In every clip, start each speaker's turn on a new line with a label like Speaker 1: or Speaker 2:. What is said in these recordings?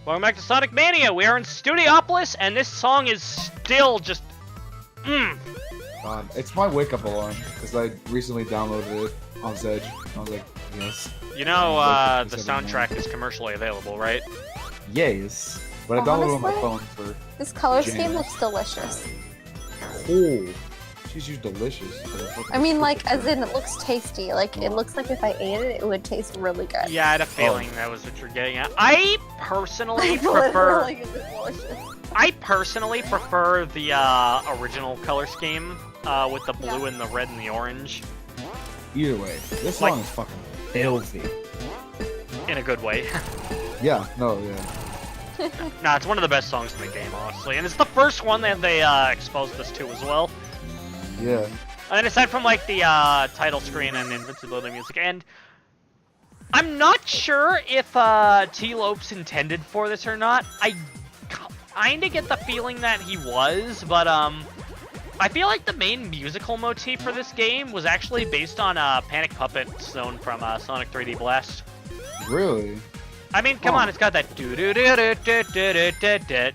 Speaker 1: Welcome back to Sonic Mania. We are in Studiopolis, and this song is still just...
Speaker 2: God, it's my wake-up alarm, because I recently downloaded it on Zedge. I was like, yes.
Speaker 1: You know, the soundtrack is commercially available, right?
Speaker 2: Yes. But I downloaded it on my phone for...
Speaker 3: This color scheme looks delicious.
Speaker 2: Oh, she's used delicious.
Speaker 3: I mean, like, as in it looks tasty. Like, it looks like if I ate it, it would taste really good.
Speaker 1: Yeah, I had a feeling that was what you're getting at. I personally prefer...
Speaker 3: Like, it's delicious.
Speaker 1: I personally prefer the original color scheme with the blue and the red and the orange.
Speaker 2: Either way, this song is fucking filthy.
Speaker 1: In a good way.
Speaker 2: Yeah, no, yeah.
Speaker 1: Nah, it's one of the best songs in the game, honestly. And it's the first one that they exposed us to as well.
Speaker 2: Yeah.
Speaker 1: And aside from, like, the title screen and invincibility music, and I'm not sure if T-Lopes intended for this or not. I kinda get the feeling that he was, but, I feel like the main musical motif for this game was actually based on Panic Puppet Zone from Sonic 3D Blast.
Speaker 2: Really?
Speaker 1: I mean, come on, it's got that do-do-do-do-do-do-do-do.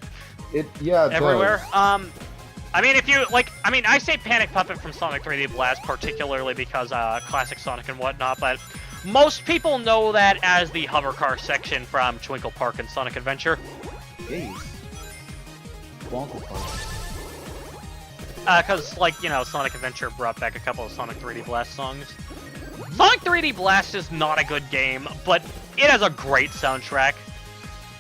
Speaker 2: Yeah, it
Speaker 1: everywhere.
Speaker 2: does.
Speaker 1: I mean, if you, like, I say Panic Puppet from Sonic 3D Blast particularly because, classic Sonic and whatnot, but most people know that as the hover car section from Twinkle Park and Sonic Adventure.
Speaker 2: Jeez. Twinkle Park.
Speaker 1: Because, like, you know, Sonic Adventure brought back a couple of Sonic 3D Blast songs. Sonic 3D Blast is not a good game, but it has a great soundtrack.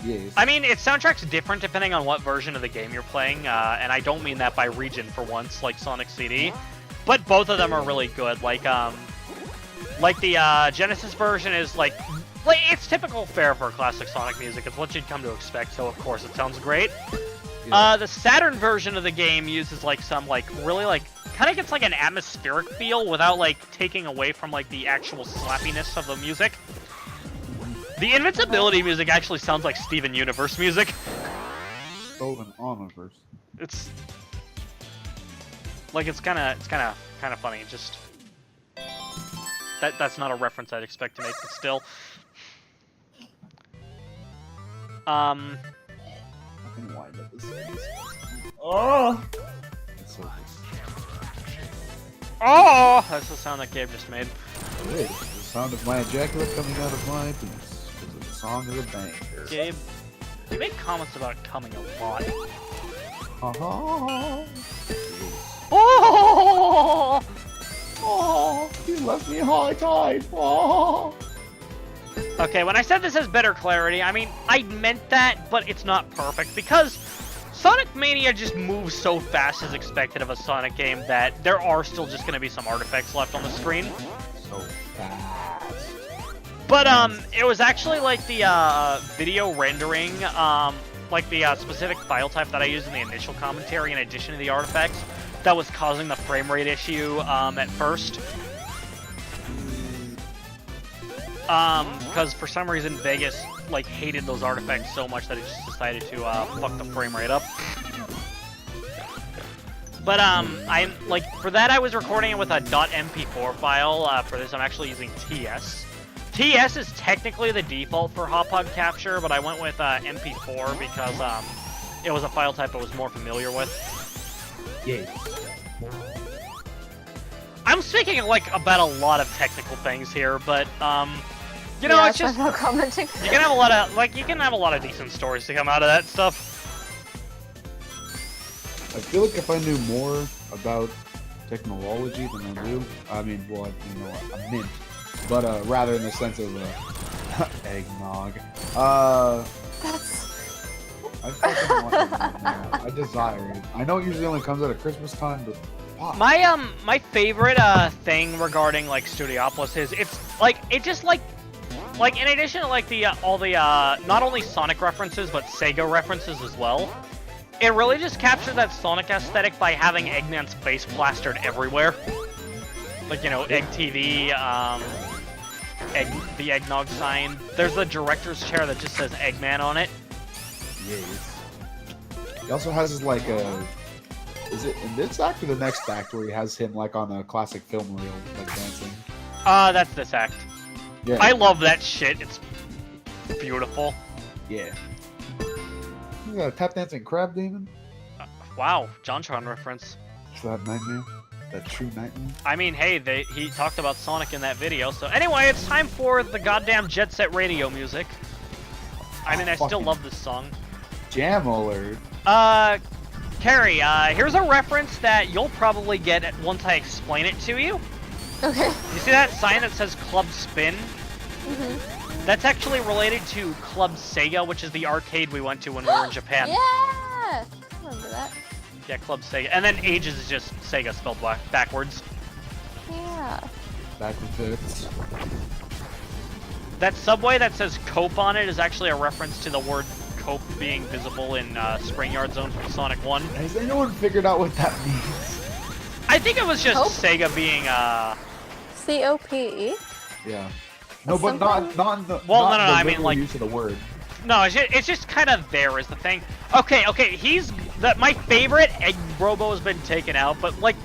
Speaker 2: Yes.
Speaker 1: I mean, its soundtrack's different depending on what version of the game you're playing, and I don't mean that by region for once, like Sonic CD, but both of them are really good. Like the Genesis version is like it's typical fare for classic Sonic music. It's what you'd come to expect, so of course it sounds great. Yeah. The Saturn version of the game uses like some like really like kind of gets like an atmospheric feel without like taking away from like the actual slappiness of the music. The invincibility music actually sounds like Steven Universe music.
Speaker 2: Steven Universe.
Speaker 1: It's like it's kind of funny. Just that's not a reference I'd expect to make, but still.
Speaker 2: Oh!
Speaker 1: Oh! That's the sound that Gabe just made.
Speaker 2: It is. The sound of my ejaculate coming out of my penis. Because the song is a banger.
Speaker 1: Gabe, you make comments about coming a lot.
Speaker 2: Oh!
Speaker 1: Oh!
Speaker 2: Oh! You left me high tide! Oh!
Speaker 1: Okay, when I said this has better clarity, I mean, I meant that, but it's not perfect, because Sonic Mania just moves so fast as expected of a Sonic game that there are still just going to be some artifacts left on the screen.
Speaker 2: So fast.
Speaker 1: But, it was actually, like, the, video rendering, like, the, specific file type that I used in the initial commentary in addition to the artifacts that was causing the frame rate issue, at first. Because for some reason Vegas, like, hated those artifacts so much that it just decided to, fuck the frame rate up. But, I'm, like, for that I was recording it with a .mp4 file. For this I'm actually using TS. TS is technically the default for Hot Pod Capture, but I went with, MP4 because, it was a file type I was more familiar with.
Speaker 2: Yeah.
Speaker 1: I'm speaking, like, about a lot of technical things here, but, you know,
Speaker 3: yeah,
Speaker 1: it's just...
Speaker 3: no commenting.
Speaker 1: You can have a lot of, like, you can have a lot of decent stories to come out of that stuff.
Speaker 2: I feel like if I knew more about technology than I do, I mean, well, you know, a mint, but, rather in the sense of, eggnog.
Speaker 3: That's...
Speaker 2: I fucking want eggnog now. I desire it. I know it usually only comes out at Christmas time, but... Wow.
Speaker 1: My favorite, thing regarding, like, Studiopolis is, it's, like, it just, like, in addition to, like, the, all the, not only Sonic references, but Sega references as well, it really just captured that Sonic aesthetic by having Eggman's face plastered everywhere. Like, you know, Egg TV, the eggnog sign. There's the director's chair that just says Eggman on it.
Speaker 2: Yes. He also has, like, a... Is it in this act or the next act where he has him, like, on a classic film reel, like, dancing?
Speaker 1: That's this act.
Speaker 2: Yeah.
Speaker 1: I love that shit. It's beautiful.
Speaker 2: Yeah. You got a tap dancing crab demon?
Speaker 1: Wow, JonTron reference.
Speaker 2: Is that nightmare? That true nightmare?
Speaker 1: I mean, hey, he talked about Sonic in that video, so anyway, it's time for the goddamn Jet Set Radio music. I mean, I still love this song.
Speaker 2: Jam alert.
Speaker 1: Carrie, here's a reference that you'll probably get once I explain it to you.
Speaker 3: Okay.
Speaker 1: You see that sign that says Club Spin?
Speaker 3: Mm-hmm.
Speaker 1: That's actually related to Club Sega, which is the arcade we went to when we were in Japan.
Speaker 3: Yeah! I remember that.
Speaker 1: Yeah, Club Sega. And then Ages is just Sega spelled backwards.
Speaker 3: Yeah.
Speaker 2: Back with fits.
Speaker 1: That subway that says Cope on it is actually a reference to the word Cope being visible in Spring Yard Zone from Sonic 1.
Speaker 2: Has anyone figured out what that means?
Speaker 1: I think it was just
Speaker 3: Cope?
Speaker 1: Sega being,
Speaker 3: C-O-P-E?
Speaker 2: Yeah. No, but not in the
Speaker 1: Well,
Speaker 2: not
Speaker 1: no,
Speaker 2: in the
Speaker 1: I mean,
Speaker 2: literal
Speaker 1: like-
Speaker 2: use of the word.
Speaker 1: No, it's just kind of there is the thing. Okay, my favorite Eggrobo has been taken out, but like,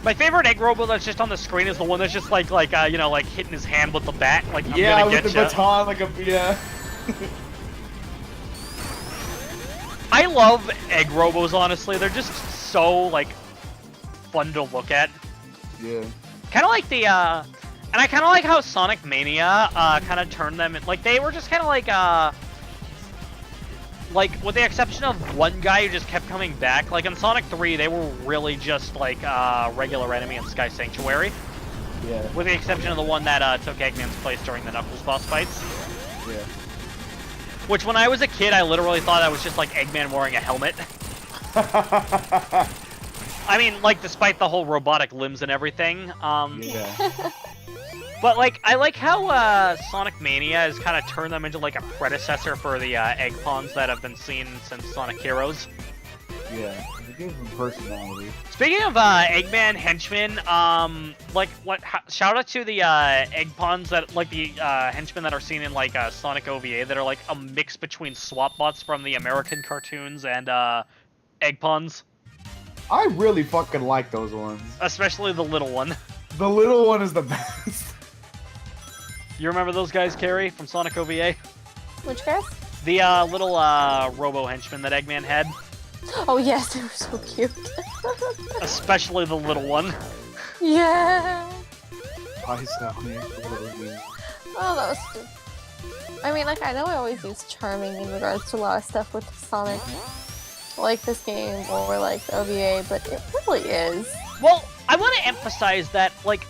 Speaker 1: my favorite Eggrobo that's just on the screen is the one that's just like hitting his hand with the bat, like, I'm
Speaker 2: Yeah,
Speaker 1: gonna
Speaker 2: with
Speaker 1: get
Speaker 2: the
Speaker 1: ya.
Speaker 2: baton, like a yeah.
Speaker 1: I love Eggrobos, honestly. They're just so, like, fun to look at.
Speaker 2: Yeah.
Speaker 1: Kind of like the, and I kind of like how Sonic Mania, kind of turned them, like, they were just kind of like, with the exception of one guy who just kept coming back, like, in Sonic 3, they were really just, like, regular enemy in Sky Sanctuary.
Speaker 2: Yeah.
Speaker 1: With the exception of the one that, took Eggman's place during the Knuckles boss fights.
Speaker 2: Yeah.
Speaker 1: Which, when I was a kid, I literally thought I was just, like, Eggman wearing a helmet. I mean, like, despite the whole robotic limbs and everything,
Speaker 2: Yeah.
Speaker 1: But, like, I like how, Sonic Mania has kind of turned them into, like, a predecessor for the, egg pawns that have been seen since Sonic Heroes.
Speaker 2: Yeah. It gives them personality.
Speaker 1: Speaking of, Eggman henchmen, shout out to the, egg pawns that, like, the, henchmen that are seen in, like, Sonic OVA that are, like, a mix between swap bots from the American cartoons and, egg pawns.
Speaker 2: I really fucking like those ones.
Speaker 1: Especially the little one.
Speaker 2: The little one is the best.
Speaker 1: You remember those guys, Carrie, from Sonic OVA?
Speaker 3: Which guys?
Speaker 1: The, little, robo henchmen that Eggman had.
Speaker 3: Oh yes, they were so cute.
Speaker 1: Especially the little one.
Speaker 3: Yeah.
Speaker 2: Hi, Sally.
Speaker 3: Oh, that was good. I mean, like, I know I always use charming in regards to a lot of stuff with Sonic, like this game or like the OVA, but it really is.
Speaker 1: Well, I want to emphasize that, like,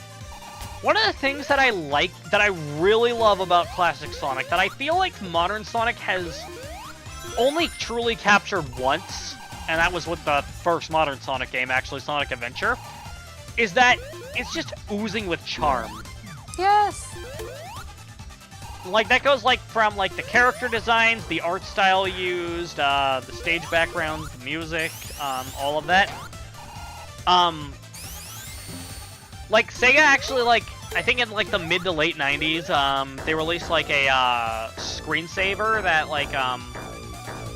Speaker 1: one of the things that I like, that I really love about classic Sonic, that I feel like modern Sonic has only truly captured once, and that was with the first modern Sonic game, actually, Sonic Adventure, is that it's just oozing with charm.
Speaker 3: Yes.
Speaker 1: Like, that goes, like, from, like, the character designs, the art style used, the stage backgrounds, the music, all of that. Like, Sega actually, like, I think in, like, the mid to late 90s, they released, like, a, screensaver that, like,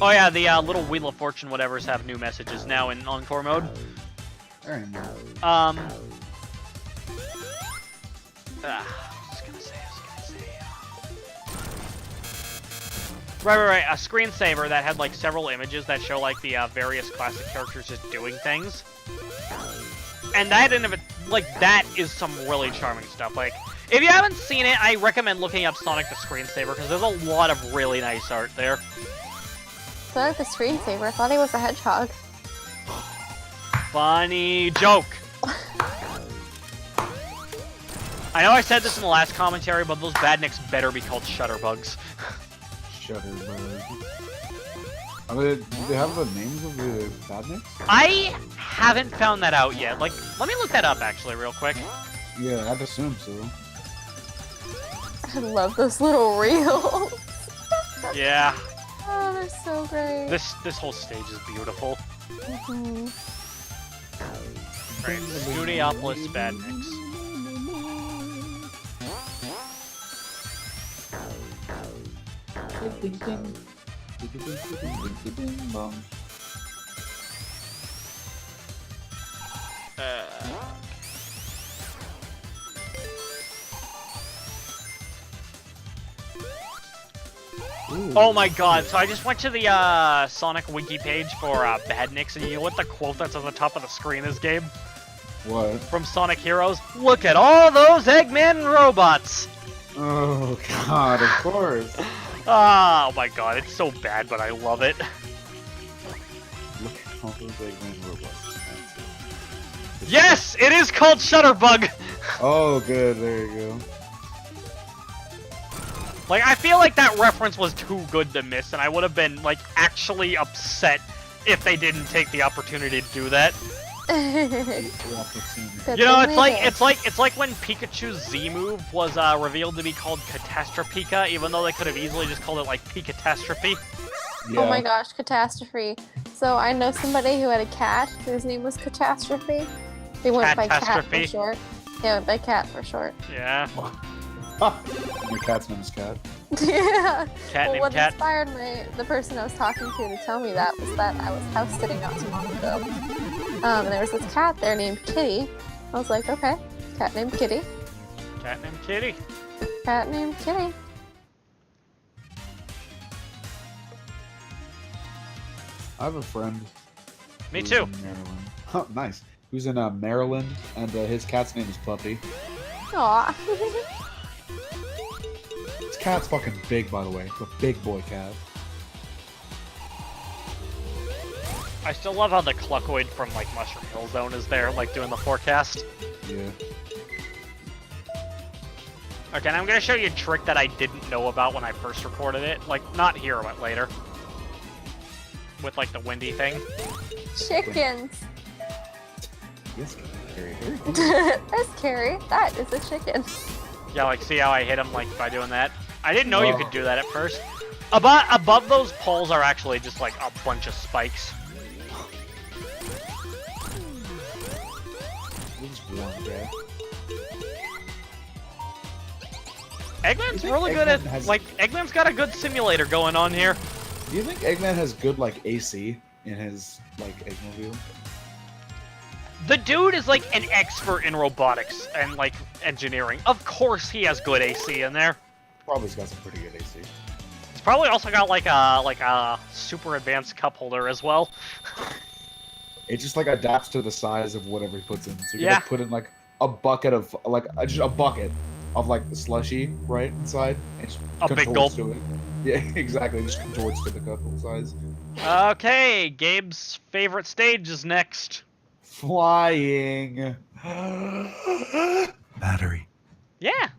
Speaker 1: oh yeah, the, Little Wheel of Fortune whatevers have new messages now in Encore mode.
Speaker 2: Very nice.
Speaker 1: I was gonna say. Right, a screensaver that had, like, several images that show, like, the, various classic characters just doing things. And that in of it, like, that is some really charming stuff. Like, if you haven't seen it, I recommend looking up Sonic the Screensaver, because there's a lot of really nice art there.
Speaker 3: Sonic the screensaver. I thought he was a hedgehog.
Speaker 1: Funny joke. I know I said this in the last commentary, but those badniks better be called Shutterbugs.
Speaker 2: Shutterbug. Do they have the names of the badniks?
Speaker 1: I haven't found that out yet. Like, let me look that up, actually, real quick.
Speaker 2: Yeah, I'd assume so.
Speaker 3: I love those little reels.
Speaker 1: Yeah.
Speaker 3: Oh, they're so great.
Speaker 1: This whole stage is beautiful.
Speaker 3: Mm-hmm.
Speaker 1: Right, Studiopolis Badniks.
Speaker 2: Ooh.
Speaker 1: Oh my god, so I just went to the Sonic wiki page for Badniks, and you know what the quote that's on the top of the screen is, Gabe?
Speaker 2: What?
Speaker 1: From Sonic Heroes? Look at all those Eggman robots!
Speaker 2: Oh god, of course.
Speaker 1: Oh my god, it's so bad, but I love it.
Speaker 2: Look at all those Eggman robots.
Speaker 1: Yes! It is called Shutterbug!
Speaker 2: Oh, good, there you go.
Speaker 1: Like, I feel like that reference was too good to miss, and I would have been, like, actually upset if they didn't take the opportunity to do that. You know, it's like when Pikachu's Z move was revealed to be called Catastrophica, even though they could have easily just called it like Pikatastrophe.
Speaker 2: Yeah.
Speaker 3: Oh my gosh, Catastrophe. So I know somebody who had a cat whose name was Catastrophe. They went by Cat for
Speaker 1: Catastrophe?
Speaker 3: short. Yeah, went by Cat for short.
Speaker 1: Yeah.
Speaker 2: Your cat's name is Cat.
Speaker 3: Yeah.
Speaker 1: Cat
Speaker 3: Well,
Speaker 1: named
Speaker 3: what
Speaker 1: Cat.
Speaker 3: inspired the person I was talking to tell me that was that I was house sitting not too long ago. And there was this cat there named Kitty. I was like, okay, cat named Kitty.
Speaker 1: Cat named Kitty.
Speaker 3: Cat named Kitty.
Speaker 2: I have a friend.
Speaker 1: Me
Speaker 2: who's
Speaker 1: too.
Speaker 2: in Maryland. Huh, nice. Who's in Maryland, and his cat's name is Puppy.
Speaker 3: Aw.
Speaker 2: His cat's fucking big, by the way. It's a big boy cat.
Speaker 1: I still love how the Cluckoid from like Mushroom Hill Zone is there, like doing the forecast.
Speaker 2: Yeah.
Speaker 1: Okay, and I'm gonna show you a trick that I didn't know about when I first recorded it. Like, not here, but later. With like the windy thing.
Speaker 3: Chickens.
Speaker 2: Yes, Carrie. Very good.
Speaker 3: That's Carrie. That is a chicken.
Speaker 1: Yeah, like, see how I hit him, like, by doing that? I didn't know you could do that at first. Above those poles are actually just, like, a bunch of spikes.
Speaker 2: It's warm, yeah.
Speaker 1: Eggman's really good at, like, Eggman's got a good simulator going on here.
Speaker 2: Do you think Eggman has good, like, AC in his, like, Eggmobile?
Speaker 1: The dude is, like, an expert in robotics and, like, engineering. Of course he has good AC in there.
Speaker 2: Probably's got some pretty good AC.
Speaker 1: He's probably also got, like a super advanced cup holder as well.
Speaker 2: It just, like, adapts to the size of whatever he puts in. So you
Speaker 1: Yeah.
Speaker 2: can put in, like, a bucket of, like, just a bucket of, like, the slushy, right, inside. And just
Speaker 1: A big
Speaker 2: contorts
Speaker 1: gulp.
Speaker 2: to it. Yeah, exactly. Just contorts to the cup size.
Speaker 1: Okay, Gabe's favorite stage is next.
Speaker 2: Flying. Battery.
Speaker 1: Yeah.